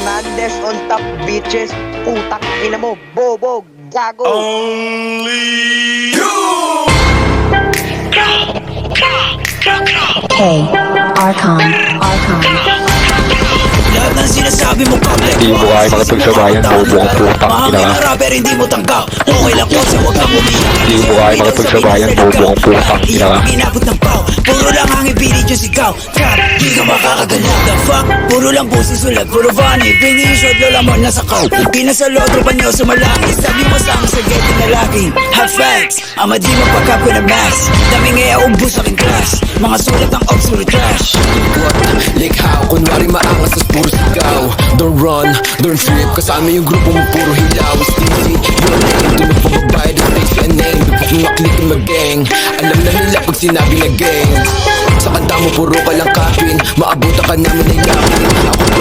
Hernandez on top bitches. Putang ina mo, bobo, gago. Only you! Archon. Lahat ng sinasabi mo public. Hindi mo kaya makapagsabayan, bobo ang putang ina ka. Rapper hindi mo tanggap. Okay lang po sa huwag kang umiyak. Hindi mo kaya makapagsabayan, bobo ang putang ina ka. Inabot ng pao. Puro lang ang ibinid yung sigaw. Trap, di ka makakagalaw. The fuck? Puro lang pusi sulat. Puro funny. Bigay yung shot, lola mo nasa kaw. Di na sa lotro pa niyo sumalaki. Sabi mo sa akin sa gete na laging have facts. Ama di mapagkap ko na max. Dami ngaya ubus aking class. Mga sulat ang obsolete trash. Like how, kunwari maangas sa puro sigaw. Don't run, don't trip. Kasama yung grupo mo puro hilaw. Stingy, your name. Doon mo pababay, the face and name. Dupok mo maklik yung mag-gang. Alam na nila pag sinabi na gang. Sa kanta mo puro ka lang kapin. Maabutan ka namin ay yakin.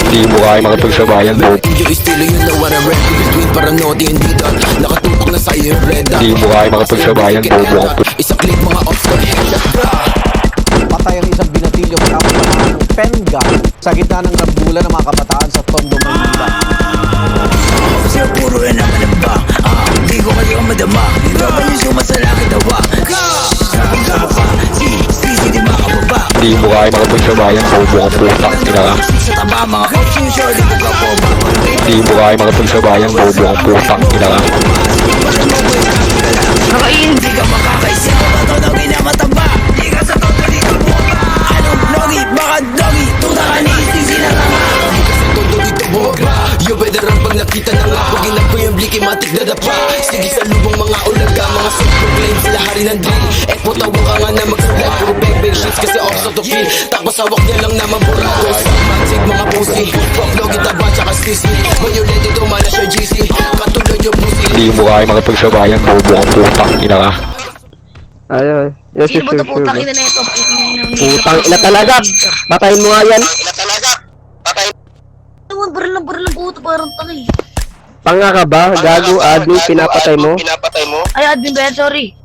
Hindi mo kaya makapagsabayan, bobo. Yung estilo yun na what I read. Between paranoid and dito. Nakatutok na sa'yo yung red dot. Hindi mo kaya makapagsabayan, bobo ang putang. Isa click mga ops ka headshot. Patay ang isang binatilyo matapos panahan ng penga sa gitna ng rambulan ng mga kabataan sa Tondo, Manila. Kasi puro yan naman ang ba. Di ko kayo madama. Ikaw ba yung sumasalakit dawa? Sabi ka ba? Si di makababa. Hindi mo kaya makapagsabayan, bobo ang putang ina ka. Sa taba mga coach yung short. Ito ka po ba? Hindi mo kaya makapagsabayan, bobo ang putang ina ka. Hindi ka makakaisip. Totoo minamataba. Di ka sa toto di ka buwaba. Anong logi? Baka logi? Tuta ka ni Sisi na nga. Todo dito bumaba. Yung veteran pag nakita na nga. Pag inap ko yung bliki matik na dapa. Sige sa lubong mga ulaga. Mga self-proclaim sila hari ng drill. Eh putawa ka nga na mag-supply. Puro bang shits kasi off to feel. Tapos hawak niya lang naman burado. Sa magic mga pussy. Pop logi taba tsaka sisi. Violent ito mana siya GC. Katulad yung pussy. Hindi mo kaya makapagsabayan, bobo ang putang ina ka. Ayun. Yes, Sino ba ito putang ina na ito? Putang ina talaga. Patayin mo nga yan. Baril lang puto, parang tangay. Panga ka ba? Gago, admin, pinapatay mo. Ay, admin ba yan? Sorry.